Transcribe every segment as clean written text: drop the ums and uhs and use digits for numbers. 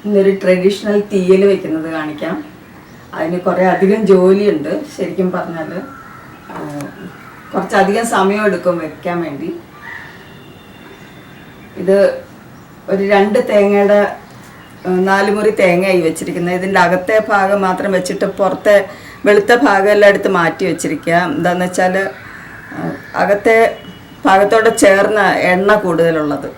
ഇന്നൊരു ട്രഡീഷണൽ തീയൽ വെക്കുന്നത് കാണിക്കാം. അതിന് കുറേ അധികം ജോലിയുണ്ട്. ശരിക്കും പറഞ്ഞാൽ കുറച്ചധികം സമയം എടുക്കും വെക്കാൻ വേണ്ടി. ഇത് ഒരു 2 തേങ്ങയുടെ 4 മുറി തേങ്ങയായി വെച്ചിരിക്കുന്നത്. ഇതിൻ്റെ അകത്തെ ഭാഗം മാത്രം വെച്ചിട്ട് പുറത്തെ വെളുത്ത ഭാഗം എല്ലാം എടുത്ത് മാറ്റി വെച്ചിരിക്കുക. എന്താണെന്ന് വെച്ചാൽ അകത്തെ ഭാഗത്തോടെ ചേർന്ന എണ്ണ കൂടുതലുള്ളത്,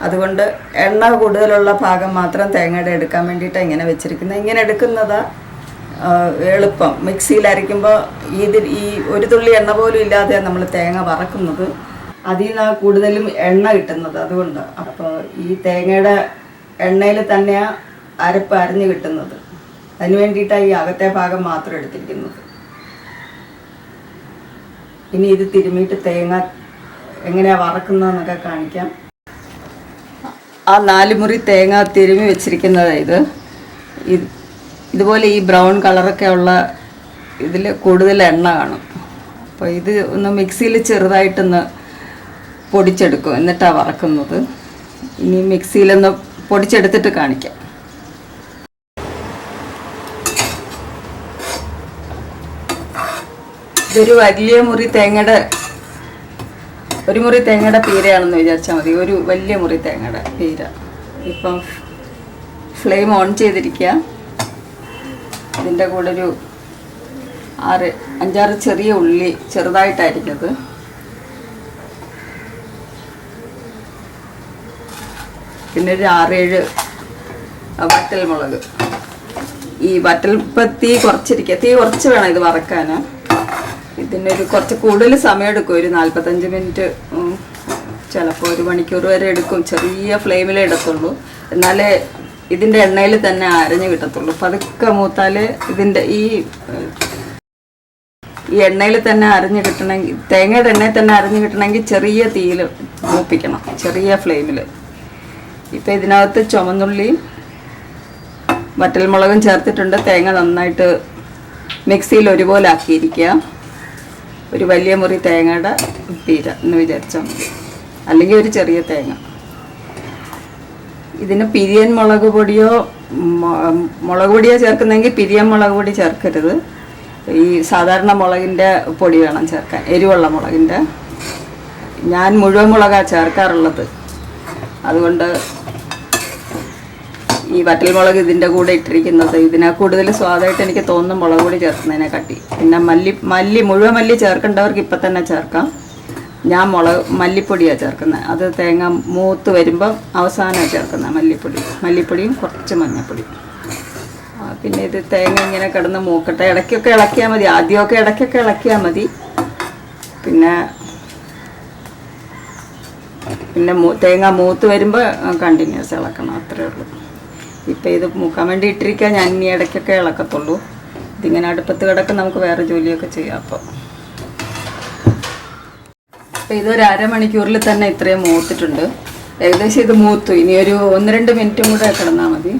അതുകൊണ്ട് എണ്ണ കൂടുതലുള്ള ഭാഗം മാത്രം തേങ്ങയുടെ എടുക്കാൻ വേണ്ടിയിട്ടാണ് ഇങ്ങനെ വെച്ചിരിക്കുന്നത്. ഇങ്ങനെ എടുക്കുന്നത് എളുപ്പം. മിക്സിയിൽ അരയ്ക്കുമ്പോൾ ഈ ഒരു തുള്ളി എണ്ണ പോലും ഇല്ലാതെ നമ്മൾ തേങ്ങ വറക്കുന്നത്. അതിൽ നിന്നാണ് കൂടുതലും എണ്ണ കിട്ടുന്നത്. അതുകൊണ്ട് അപ്പോൾ ഈ തേങ്ങയുടെ എണ്ണയിൽ തന്നെയാണ് അരപ്പ് അരഞ്ഞ് കിട്ടുന്നത്. അതിന് വേണ്ടിയിട്ടാണ് ഈ അകത്തെ ഭാഗം മാത്രം എടുത്തിരിക്കുന്നത്. ഇനി ഇത് തിരുമ്മിയിട്ട് തേങ്ങ എങ്ങനെയാണ് വറക്കുന്നതെന്നൊക്കെ കാണിക്കാം. ആ 4 മുറി തേങ്ങ തിരുമ്മി വെച്ചിരിക്കുന്നത് ഇതുപോലെ ഈ ബ്രൗൺ കളറൊക്കെ ഉള്ള ഇതിൽ കൂടുതൽ എണ്ണ കാണും. അപ്പോൾ ഇത് ഒന്ന് മിക്സിയിൽ ചെറുതായിട്ടൊന്ന് പൊടിച്ചെടുക്കും, എന്നിട്ടാണ് വറക്കുന്നത്. ഇനി മിക്സിയിലൊന്ന് പൊടിച്ചെടുത്തിട്ട് കാണിക്കാം. ഇതൊരു വലിയ മുറി തേങ്ങയുടെ ഒരു മുറി തേങ്ങയുടെ പീരയാണെന്ന് വിചാരിച്ചാൽ മതി. ഒരു വലിയ മുറി തേങ്ങയുടെ പീര. ഇപ്പം ഫ്ലെയിം ഓൺ ചെയ്തിരിക്കുക. ഇതിൻ്റെ കൂടെ ഒരു 5-6 ചെറിയ ഉള്ളി ചെറുതായിട്ടായിരിക്കുന്നത്. പിന്നെ ഒരു 6-7 വറ്റൽ മുളക്. ഈ വറ്റൽ ഇപ്പം തീ കുറച്ച് വേണം ഇത് വറക്കാൻ. ഇതിനൊരു കുറച്ച് കൂടുതൽ സമയം എടുക്കും. ഒരു 45 മിനിറ്റ്, ചിലപ്പോൾ 1 മണിക്കൂർ വരെ എടുക്കും. ചെറിയ ഫ്ലെയിമിലേ ഇടത്തുള്ളൂ, എന്നാലേ ഇതിൻ്റെ എണ്ണയിൽ തന്നെ അരഞ്ഞ് കിട്ടത്തുള്ളൂ. പതുക്കെ മൂത്താലേ ഇതിൻ്റെ ഈ എണ്ണയിൽ തന്നെ അരഞ്ഞ് കിട്ടണമെങ്കിൽ, തേങ്ങയുടെ എണ്ണയിൽ തന്നെ അരഞ്ഞ് കിട്ടണമെങ്കിൽ ചെറിയ തീയിൽ മൂപ്പിക്കണം, ചെറിയ ഫ്ലെയിമിൽ. ഇപ്പം ഇതിനകത്ത് ചുമന്നുള്ളിയും വറ്റൽമുളകും ചേർത്തിട്ടുണ്ട്. തേങ്ങ നന്നായിട്ട് മിക്സിയിൽ ഒരുപോലെ ആക്കിയിരിക്കുക. ഒരു വലിയ മുറി തേങ്ങയുടെ പീര എന്ന് വിചാരിച്ചാൽ മതി, അല്ലെങ്കിൽ ഒരു ചെറിയ തേങ്ങ. ഇതിന് പിരിയൻ മുളക് പൊടിയോ ചേർക്കുന്നെങ്കിൽ പിരിയൻ മുളക് പൊടി ചേർക്കരുത്. ഈ സാധാരണ മുളകിൻ്റെ പൊടി വേണം ചേർക്കാൻ, എരിവുള്ള മുളകിൻ്റെ. ഞാൻ മുഴുവൻ മുളകാണ് ചേർക്കാറുള്ളത്. അതുകൊണ്ട് ഈ വറ്റൽമുളക് ഇതിൻ്റെ കൂടെ ഇട്ടിരിക്കുന്നത്. ഇതിനെ കൂടുതൽ സ്വാദായിട്ട് എനിക്ക് തോന്നുന്നു മുളക് പൊടി ചേർക്കുന്നതിനെ കാട്ടി. പിന്നെ മുഴുവൻ മല്ലി ചേർക്കേണ്ടവർക്ക് ഇപ്പം തന്നെ ചേർക്കാം. ഞാൻ മല്ലിപ്പൊടിയാണ് ചേർക്കുന്നത്. അത് തേങ്ങ മൂത്ത് വരുമ്പോൾ അവസാനമാണ് ചേർക്കുന്നത് മല്ലിപ്പൊടിയും കുറച്ച് മഞ്ഞൾപ്പൊടി. പിന്നെ ഇത് തേങ്ങ ഇങ്ങനെ കിടന്ന് മൂക്കട്ടെ. ഇടയ്ക്കൊക്കെ ഇളക്കിയാൽ മതി. ആദ്യമൊക്കെ ഇടയ്ക്കൊക്കെ ഇളക്കിയാൽ മതി. പിന്നെ തേങ്ങ മൂത്ത് വരുമ്പോൾ കണ്ടിന്യൂസ് ഇളക്കണം, അത്രയേ ഉള്ളൂ. ഇപ്പം ഇത് മൂക്കാൻ വേണ്ടി ഇട്ടിരിക്കുക. ഞാൻ ഇനി ഇടയ്ക്കൊക്കെ ഇളക്കത്തുള്ളൂ. ഇതിങ്ങനെ അടുപ്പത്ത് കിടക്കും, നമുക്ക് വേറെ ജോലിയൊക്കെ ചെയ്യാം. അപ്പം ഇതൊരു അരമണിക്കൂറിൽ തന്നെ ഇത്രയും മൂത്തിട്ടുണ്ട്. ഏകദേശം ഇത് മൂത്തു. ഇനി ഒരു 1-2 മിനിറ്റും കൂടെ കിടന്നാൽ മതി.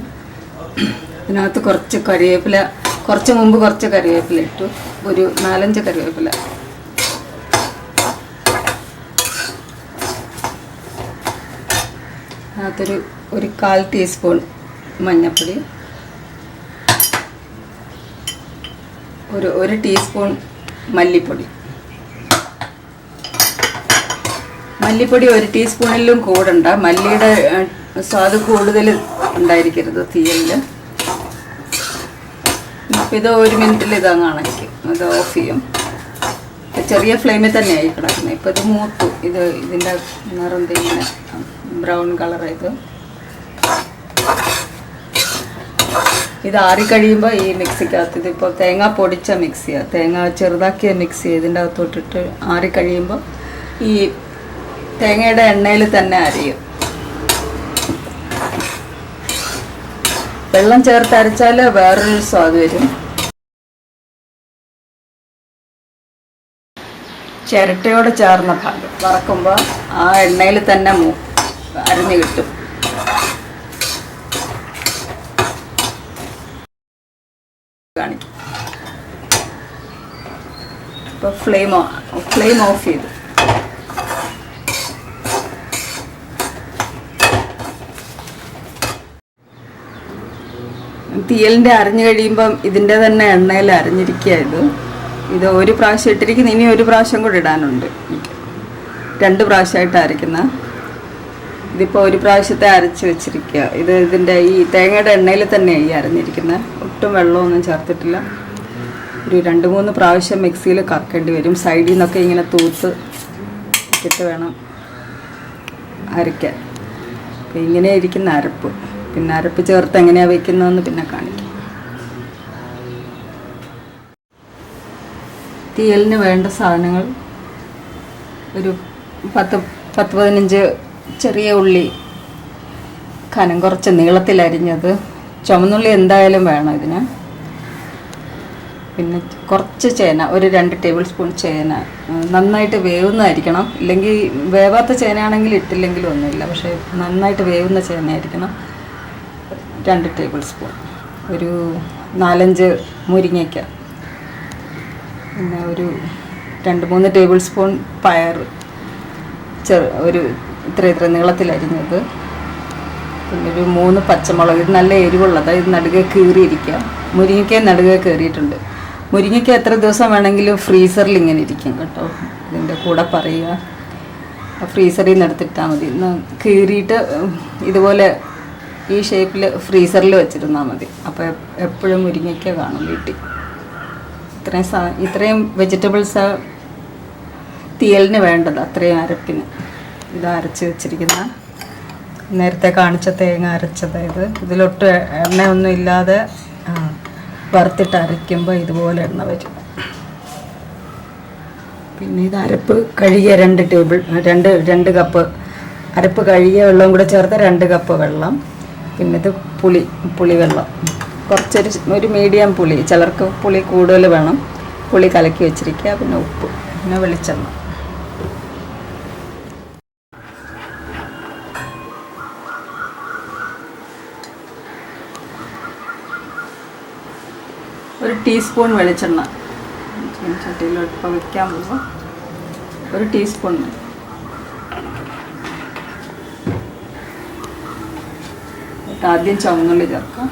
ഇതിനകത്ത് കുറച്ച് മുമ്പ് കുറച്ച് കരിവേപ്പില ഇട്ടു. ഒരു 4-5 കരിവേപ്പില. അതിനകത്തൊരു 1/4 ടീസ്പൂൺ മഞ്ഞൾപ്പൊടി, ഒരു ടീസ്പൂൺ മല്ലിപ്പൊടി. 1 ടീസ്പൂണിലും കൂടണ്ട. മല്ലിയുടെ സ്വാദ് കൂടുതൽ ഉണ്ടായിരിക്കരുത് തീയലിൽ. ഇപ്പം ഇത് 1 മിനിറ്റിൽ ഇതങ്ങ് അണയ്ക്കും. ഇത് ഓഫ് ചെയ്യും. ചെറിയ ഫ്ലെയിമിൽ തന്നെയായി കിടക്കുന്നത്. ഇപ്പം ഇത് മൂത്തു. ഇതിൻ്റെ നിറം ഇങ്ങനെ ബ്രൗൺ കളറായത്. ഇത് ആറിക്കഴിയുമ്പോൾ ഈ മിക്സിക്കകത്ത്, ഇതിപ്പോൾ തേങ്ങ പൊടിച്ച മിക്സിയാണ്, തേങ്ങ ചെറുതാക്കിയ മിക്സി ഇതിൻ്റെ അകത്തോട്ടിട്ട് ആറിക്കഴിയുമ്പോൾ ഈ തേങ്ങയുടെ എണ്ണയിൽ തന്നെ അരയും. വെള്ളം ചേർത്ത് അരച്ചാൽ വേറൊരു സ്വാദ് വരും. ചിരട്ടയോട് ചേർന്ന ഭാഗം വറക്കുമ്പോൾ ആ എണ്ണയിൽ തന്നെ അരഞ്ഞു കിട്ടും. കാണിക്കും. ഇപ്പോൾ ഫ്ലെയിം ഓഫ് ചെയ്തു. തീയലിൻ്റെ അരഞ്ഞു കഴിയുമ്പം ഇതിൻ്റെ തന്നെ എണ്ണയിൽ അരഞ്ഞിരിക്കുക. ഇത് ഒരു പ്രാവശ്യം ഇട്ടിരിക്കുന്ന, ഇനി ഒരു പ്രാവശ്യം കൂടെ ഇടാനുണ്ട്. 2 പ്രാവശ്യമായിട്ട് അരയ്ക്കുന്ന. ഇതിപ്പോൾ ഒരു പ്രാവശ്യത്തെ അരച്ച് വെച്ചിരിക്കുക. ഇതിൻ്റെ ഈ തേങ്ങയുടെ എണ്ണയിൽ തന്നെയാണ് ഈ അരഞ്ഞിരിക്കുന്നത്. ഒട്ടും വെള്ളമൊന്നും ചേർത്തിട്ടില്ല. ഒരു 2-3 പ്രാവശ്യം മിക്സിയിൽ കറക്കേണ്ടി വരും. സൈഡിൽ നിന്നൊക്കെ ഇങ്ങനെ തൂത്ത് ഇട്ട് വേണം അരയ്ക്കാൻ. ഇങ്ങനെ ഇരിക്കുന്ന അരപ്പ്. പിന്നെ അരപ്പ് ചേർത്ത് എങ്ങനെയാണ് വയ്ക്കുന്നതെന്ന് പിന്നെ കാണിക്കാം. തീയലിന് വേണ്ട സാധനങ്ങൾ: ഒരു 10-15 ചെറിയ ഉള്ളി കനം കുറച്ച് നീളത്തിലരിഞ്ഞത്. ചുമന്നുള്ളി എന്തായാലും വേണം ഇതിന്. പിന്നെ കുറച്ച് ചേന, ഒരു 2 ടേബിൾ സ്പൂൺ ചേന. നന്നായിട്ട് വേവുന്നതായിരിക്കണം. ഇല്ലെങ്കിൽ വേവാത്ത ചേനയാണെങ്കിൽ ഇട്ടില്ലെങ്കിലും ഒന്നുമില്ല. പക്ഷേ നന്നായിട്ട് വേവുന്ന ചേനയായിരിക്കണം. 2 ടേബിൾ സ്പൂൺ. ഒരു 4-5 മുരിങ്ങയ്ക്ക. പിന്നെ ഒരു 2-3 ടേബിൾ സ്പൂൺ പയർ, ഒരു ഇത്ര നീളത്തിലരിഞ്ഞത്. പിന്നെ ഒരു 3 പച്ചമുളക്. ഇത് നല്ല എരിവുള്ളതാണ്. ഇത് നടുകെ കീറിയിരിക്കുക. മുരിങ്ങയ്ക്ക നടുകെ കയറിയിട്ടുണ്ട്. മുരിങ്ങയ്ക്ക എത്ര ദിവസം വേണമെങ്കിലും ഫ്രീസറിൽ ഇങ്ങനെ ഇരിക്കും കേട്ടോ. ഇതിൻ്റെ കൂടെ പറയുക, ഫ്രീസറിൽ നിന്ന് എടുത്തിട്ടാൽ മതി. കീറിയിട്ട് ഇതുപോലെ ഈ ഷേപ്പിൽ ഫ്രീസറിൽ വെച്ചിരുന്നാൽ മതി. അപ്പോൾ എപ്പോഴും മുരിങ്ങയ്ക്ക കാണും വീട്ടിൽ. ഇത്രയും വെജിറ്റബിൾസ് തീയലിന് വേണ്ടത്. അത്രയും അരപ്പിന്. ഇത് അരച്ച് വെച്ചിരിക്കുന്ന നേരത്തെ കാണിച്ച തേങ്ങ അരച്ചത്. ഇതിലൊട്ട് എണ്ണയൊന്നും ഇല്ലാതെ വറുത്തിട്ട് അരയ്ക്കുമ്പോൾ ഇതുപോലെ എണ്ണ വരും. പിന്നെ ഇത് അരപ്പ് കഴുകിയ 2 കപ്പ് അരപ്പ് കഴുകിയ വെള്ളവും കൂടെ ചേർത്ത് 2 കപ്പ് വെള്ളം. പിന്നെ ഇത് പുളിവെള്ളം, ഒരു മീഡിയം പുളി. ചിലർക്ക് പുളി കൂടുതൽ വേണം. പുളി കലക്കി വെച്ചിരിക്കുക. പിന്നെ ഉപ്പ്, പിന്നെ വെളിച്ചെണ്ണ. ഒരു ടീസ്പൂൺ വെളിച്ചെണ്ണ ചട്ടിയിലോട്ട് ഇപ്പോൾ വയ്ക്കാൻ പോകുമ്പോൾ 1 ടീസ്പൂൺ. ആദ്യം ചുവന്നുള്ളി ചേർക്കാം.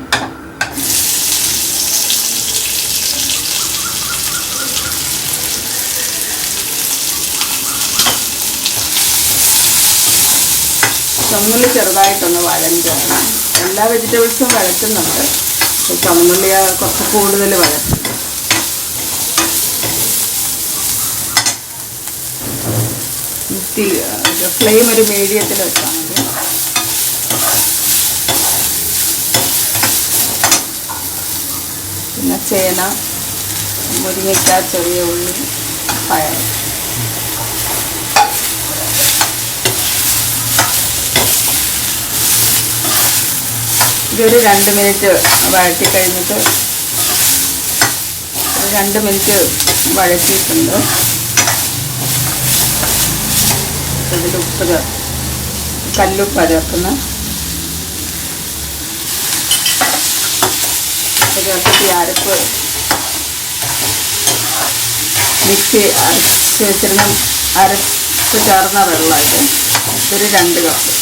ചുവന്നുള്ളി ചെറുതായിട്ടൊന്ന് വഴഞ്ഞാണ്. എല്ലാ വെജിറ്റബിൾസും വഴറ്റുന്നുണ്ട്. ചുവന്നുള്ളി കുറച്ച് കൂടുതൽ വഴറ്റും. ഫ്ലെയിം ഒരു മീഡിയത്തിൽ വെച്ചാൽ മതി. പിന്നെ ചേന, മുരിങ്ങയ്ക്ക, ചെറിയ ഉള്ളി, പയർ. ഇതൊരു 2 മിനിറ്റ് വഴറ്റി കഴിഞ്ഞിട്ട്, ഒരു 2 മിനിറ്റ് വഴറ്റിയിട്ടുണ്ട്. ഇതിൽ ഉപ്പ് കല്ലുപ്പ് ചേർക്കുന്ന ചേർത്തിട്ട് ഈ അരപ്പ് മിക്സി അരച്ച് വെച്ചിരുന്ന അരച്ച് ചേർന്ന വെള്ളമായിട്ട് ഒരു 2 കപ്പ്.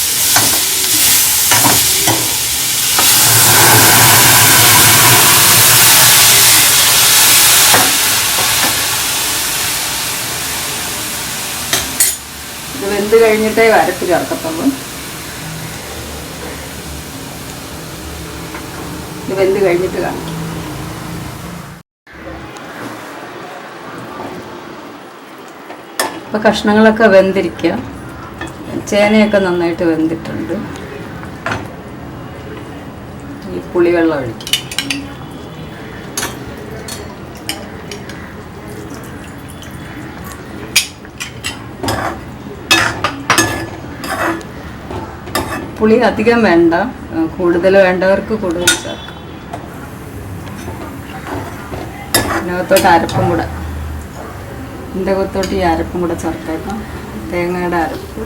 ഇത് വെന്ത് കഴിഞ്ഞിട്ടേ അരപ്പ് ചേർക്കത്തുള്ളൂ. ഇത് വെന്ത് കഴിഞ്ഞിട്ട് കാണിക്കും. ഇപ്പോൾ കഷ്ണങ്ങളൊക്കെ വെന്തിരിക്കുക. ചേനയൊക്കെ നന്നായിട്ട് വെന്തിട്ടുണ്ട്. ഈ പുളിവെള്ളം ഒഴിക്കും. പുളി അധികം വേണ്ട, കൂടുതൽ വേണ്ടവർക്ക് കൂടുതൽ ചേർക്കാം. ഇതിനകത്തോട്ട് അരപ്പും കൂടെ, ഇതിൻ്റെ അകത്തോട്ട് ഈ അരപ്പും കൂടെ ചേർത്തേക്കാം. തേങ്ങയുടെ അരപ്പ്.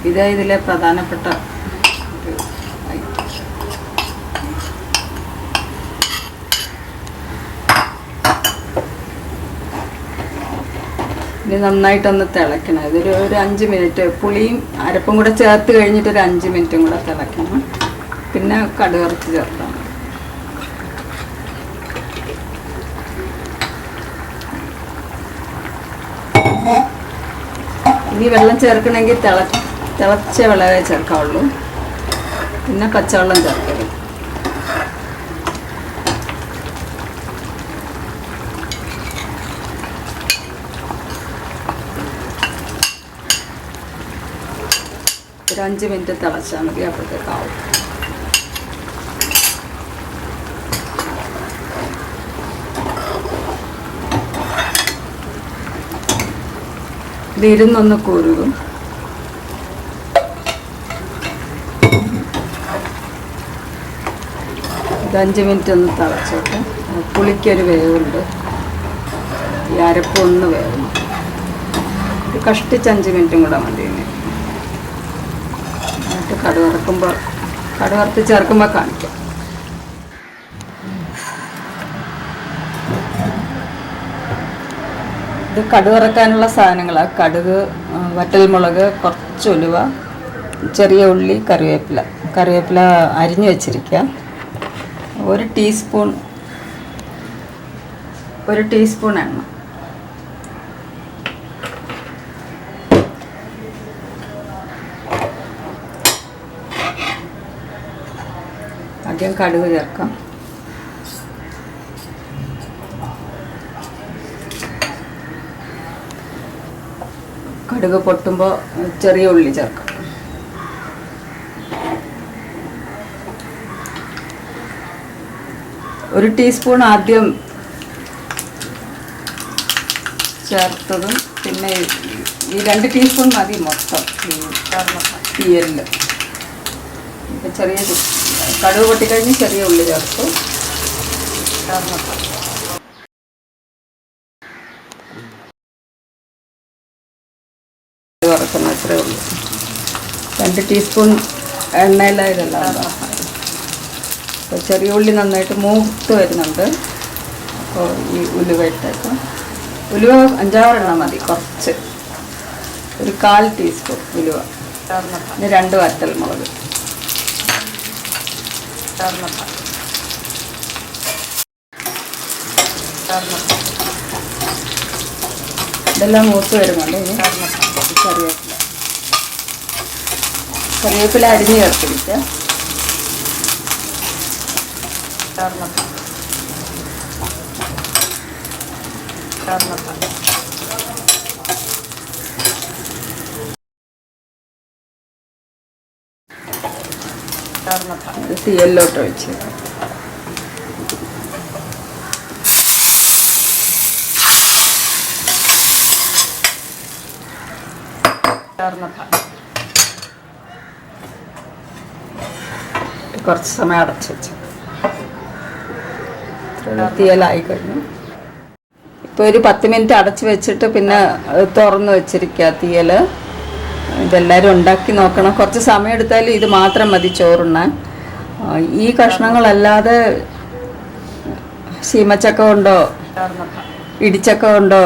ഇതാ ഇതിലെ പ്രധാനപ്പെട്ട ഒരു ഐറ്റം. ഇത് നന്നായിട്ടൊന്ന് തിളയ്ക്കണം. ഒരു 5 മിനിറ്റ് പുളിയും അരപ്പും കൂടെ ചേർത്ത് കഴിഞ്ഞിട്ട് ഒരു 5 മിനിറ്റും കൂടെ തിളയ്ക്കണം. പിന്നെ പിന്നെ കടുക് വറുത്ത് ചേർക്കാം. ഇനി വെള്ളം ചേർക്കണമെങ്കിൽ തിളച്ച വെള്ളമേ ചേർക്കാവുള്ളൂ. പിന്നെ പച്ചവെള്ളം ചേർക്കരുത്. ഒരു 5 മിനിറ്റ് തിളച്ചാൽ മതി, അപ്പോഴത്തേക്കാവും. ഇത് ഇരുന്നൊന്ന് കുറുകും. ഇത് 5 മിനിറ്റ് ഒന്ന് തിളച്ചോട്ടെ. പുളിക്കൊരു വേവുണ്ട്, ഈ അരപ്പൊന്ന് വേവും. ഇത് കഷ്ടിച്ച് 5 മിനിറ്റും കൂടെ മതി. എന്നിട്ട് കടുക് വറുത്ത് ചേർക്കുമ്പോൾ കാണിക്കാം. ഇത് കടുക് വറക്കാനുള്ള സാധനങ്ങളാണ്. കടുക്, വറ്റൽമുളക്, കുറച്ച് ഉലുവ, ചെറിയ ഉള്ളി, കറിവേപ്പില അരിഞ്ഞു വെച്ചിരിക്കുക. 1 ടീസ്പൂൺ എണ്ണ. ആദ്യം കടുക് ചേർക്കാം. കടുക് പൊട്ടുമ്പോൾ ചെറിയ ഉള്ളി ചേർക്കാം. ഒരു ടീസ്പൂൺ ആദ്യം ചേർത്തതും പിന്നെ ഈ 2 ടീസ്പൂൺ മതി മൊത്തം തീയലിൽ. ചെറിയ കടുക് പൊട്ടിക്കഴിഞ്ഞ് ചെറിയ ഉള്ളി ചേർത്തു. വറക്കുന്ന അത്രേ ഉള്ളൂ. 2 ടീസ്പൂൺ എണ്ണയില ഇതെല്ലാം. അപ്പോൾ ചെറിയ ഉള്ളി നന്നായിട്ട് മൂത്ത് വരുന്നുണ്ട്. അപ്പോൾ ഈ ഉലുവ ഇട്ടേക്കാം. ഉലുവ 5-6 എണ്ണം മതി, കുറച്ച്. ഒരു 1/4 ടീസ്പൂൺ ഉലുവ. പിന്നെ 2 വറ്റൽമുളക്. ഇതെല്ലാം മൂത്ത് വരുന്നുണ്ട്. ഇനി കറിവേപ്പില അരിഞ്ഞ് ചേർത്തിരിക്കുക. തീയലിലോട്ട് ഒഴിച്ച് കുറച്ച് സമയം അടച്ചു വെച്ചു. തീയലായി കഴിഞ്ഞു. ഇപ്പോൾ ഒരു 10 മിനിറ്റ് അടച്ച് വെച്ചിട്ട് പിന്നെ തുറന്ന് വെച്ചിരിക്കുക തീയൽ. ഇതെല്ലാവരും ഉണ്ടാക്കി നോക്കണം. കുറച്ച് സമയം എടുത്താലും ഇത് മാത്രം മതി ചോറുണ്ണാൻ. ഈ കഷ്ണങ്ങളല്ലാതെ ശീമച്ചക്ക കൊണ്ടോ ഇടിച്ചക്ക കൊണ്ടോ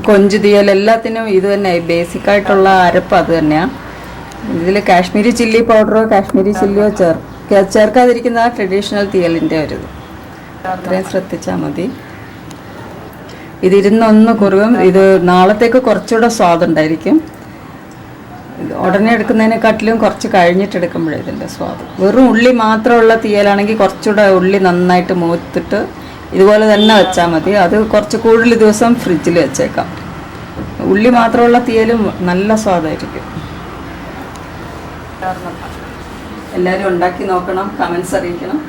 കൊഞ്ച് തീയൽ എല്ലാത്തിനും ഇത് തന്നെ ബേസിക്കായിട്ടുള്ള അരപ്പ് അത് തന്നെയാണ്. ഇതിൽ കാശ്മീരി ചില്ലി പൗഡറോ കാശ്മീരി ചില്ലിയോ ചേർക്കാതിരിക്കുന്ന ട്രഡീഷണൽ തീയലിൻ്റെ ഒരു ഇത്. അത്രയും ശ്രദ്ധിച്ചാൽ മതി. ഇതിരുന്നൊന്ന് കുറുകും. ഇത് നാളത്തേക്ക് കുറച്ചുകൂടെ സ്വാദുണ്ടായിരിക്കും. ഉടനെ എടുക്കുന്നതിനെക്കാട്ടിലും കുറച്ച് കഴിഞ്ഞിട്ട് എടുക്കുമ്പോഴേ ഇതിൻ്റെ സ്വാദ്. വെറും ഉള്ളി മാത്രമുള്ള തീയലാണെങ്കിൽ കുറച്ചുകൂടെ ഉള്ളി നന്നായിട്ട് മൂത്തിട്ട് ഇതുപോലെ തന്നെ വെച്ചാൽ മതി. അത് കുറച്ച് കൂടുതൽ ദിവസം ഫ്രിഡ്ജിൽ വെച്ചേക്കാം. ഉള്ളി മാത്രമുള്ള തീയലും നല്ല സ്വാദായിരിക്കും. എല്ലാവരും ഉണ്ടാക്കി നോക്കണം, കമൻസ് അറിയിക്കണം.